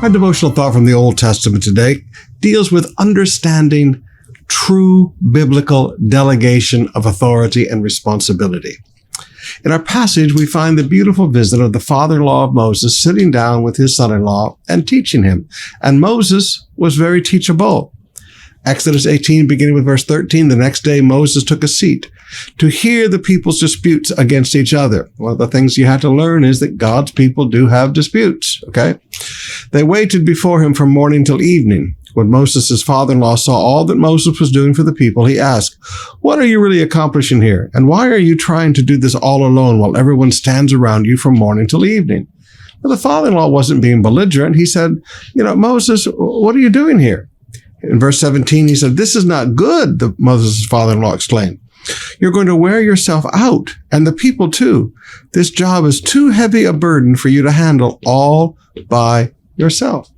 Our devotional thought from the Old Testament today deals with understanding true biblical delegation of authority and responsibility. In our passage, we find the beautiful visit of the father-in-law of Moses sitting down with his son-in-law and teaching him. And Moses was very teachable. Exodus 18, beginning with verse 13, the next day Moses took a seat to hear the people's disputes against each other. One of the things you have to learn is that God's people do have disputes, okay? They waited before him from morning till evening. When Moses' father-in-law saw all that Moses was doing for the people, he asked, "What are you really accomplishing here? And why are you trying to do this all alone while everyone stands around you from morning till evening?" Well, the father-in-law wasn't being belligerent. He said, "Moses, what are you doing here?" In verse 17, he said, "This is not good," Moses' father-in-law exclaimed. "You're going to wear yourself out, and the people too. This job is too heavy a burden for you to handle all by yourself."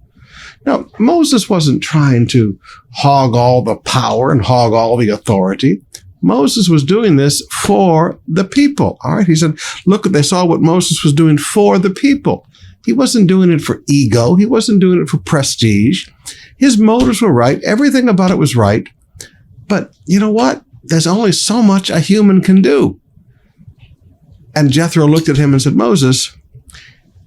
Now, Moses wasn't trying to hog all the power and hog all the authority. Moses was doing this for the people. All right. He said, look, they saw what Moses was doing for the people. He wasn't doing it for ego. He wasn't doing it for prestige. His motives were right. Everything about it was right. But you know what? There's only so much a human can do. And Jethro looked at him and said, "Moses,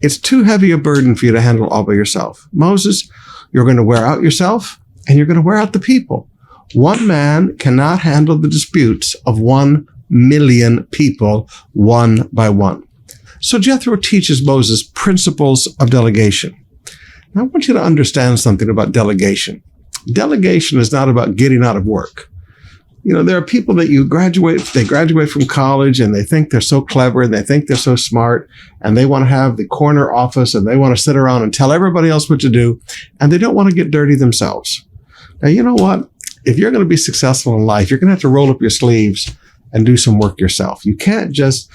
it's too heavy a burden for you to handle all by yourself. Moses, you're going to wear out yourself and you're going to wear out the people. One man cannot handle the disputes of 1 million people one by one." So Jethro teaches Moses principles of delegation. Now, I want you to understand something about delegation. Delegation is not about getting out of work. There are people that they graduate from college and they think they're so clever and they think they're so smart and they want to have the corner office and they want to sit around and tell everybody else what to do and they don't want to get dirty themselves. Now, you know what? If you're going to be successful in life, you're going to have to roll up your sleeves and do some work yourself. You can't just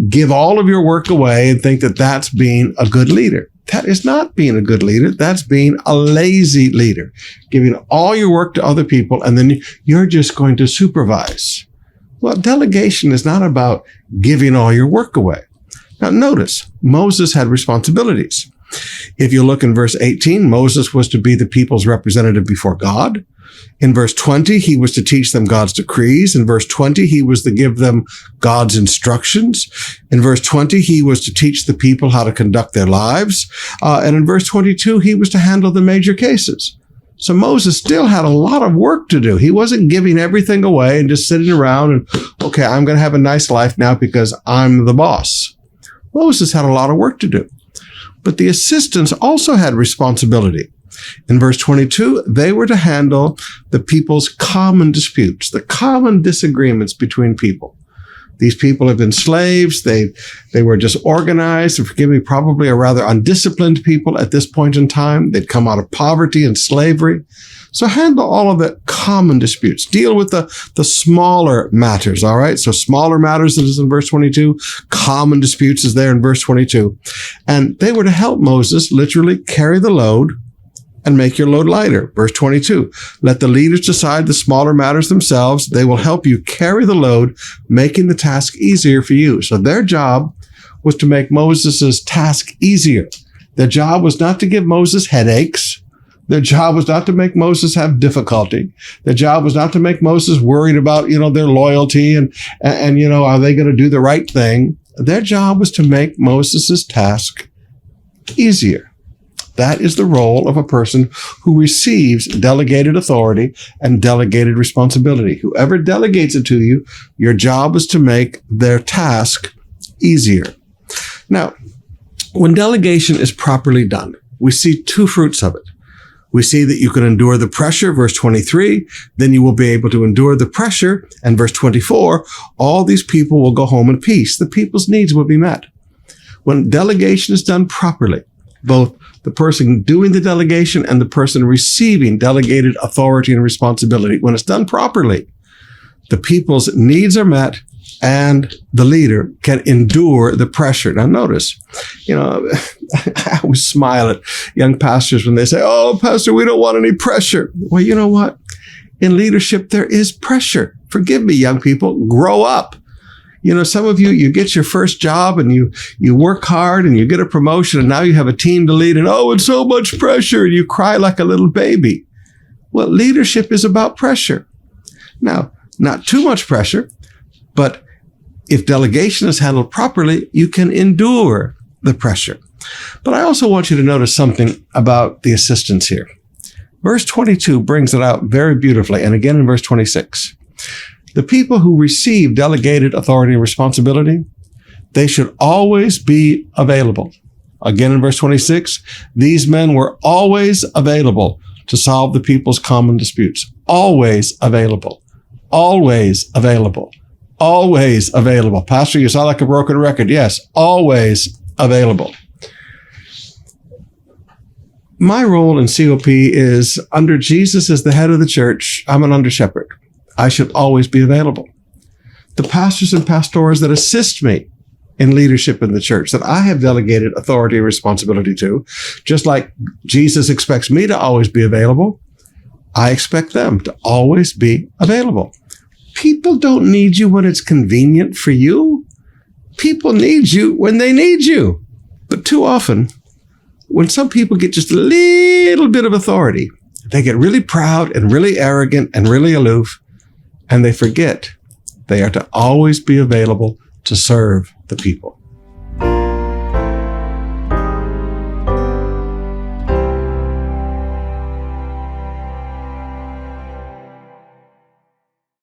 give all of your work away and think that that's being a good leader. That is not being a good leader. That's being a lazy leader, giving all your work to other people, and then you're just going to supervise. Well, delegation is not about giving all your work away. Now, notice, Moses had responsibilities. If you look in verse 18, Moses was to be the people's representative before God. In verse 20, he was to teach them God's decrees. In verse 20, he was to give them God's instructions. In verse 20, he was to teach the people how to conduct their lives. And in verse 22, he was to handle the major cases. So Moses still had a lot of work to do. He wasn't giving everything away and just sitting around and, okay, I'm going to have a nice life now because I'm the boss. Moses had a lot of work to do. But the assistants also had responsibility. In verse 22, they were to handle the people's common disputes, the common disagreements between people. These people have been slaves. They were disorganized, and forgive me, probably a rather undisciplined people at this point in time. They'd come out of poverty and slavery. So handle all of the common disputes. Deal with the smaller matters, all right? So smaller matters is in verse 22. Common disputes is there in verse 22. And they were to help Moses literally carry the load and make your load lighter. Verse 22, let the leaders decide the smaller matters themselves. They will help you carry the load, making the task easier for you. So their job was to make Moses' task easier. Their job was not to give Moses headaches. Their job was not to make Moses have difficulty. Their job was not to make Moses worried about, their loyalty and are they going to do the right thing? Their job was to make Moses' task easier. That is the role of a person who receives delegated authority and delegated responsibility. Whoever delegates it to you, your job is to make their task easier. Now, when delegation is properly done, we see two fruits of it. We see that you can endure the pressure, verse 23, then you will be able to endure the pressure, and verse 24, all these people will go home in peace. The people's needs will be met. When delegation is done properly, both the person doing the delegation and the person receiving delegated authority and responsibility, when it's done properly, the people's needs are met and the leader can endure the pressure. Now notice, I always smile at young pastors when they say, "Oh, pastor, we don't want any pressure." Well, you know what? In leadership, there is pressure. Forgive me, young people, grow up. Some of you get your first job and you work hard and you get a promotion and now you have a team to lead and, it's so much pressure, and you cry like a little baby. Well, leadership is about pressure. Now, not too much pressure, but if delegation is handled properly, you can endure the pressure. But I also want you to notice something about the assistants here. Verse 22 brings it out very beautifully, and again in verse 26. The people who receive delegated authority and responsibility, they should always be available. Again in verse 26, these men were always available to solve the people's common disputes. Always available. Always available. Always available. Pastor, you sound like a broken record. Yes, always available. My role in COP is, under Jesus as the head of the church, I'm an undershepherd. I should always be available. The pastors and pastors that assist me in leadership in the church, that I have delegated authority and responsibility to, just like Jesus expects me to always be available, I expect them to always be available. People don't need you when it's convenient for you. People need you when they need you. But too often, when some people get just a little bit of authority, they get really proud and really arrogant and really aloof, and they forget they are to always be available to serve the people.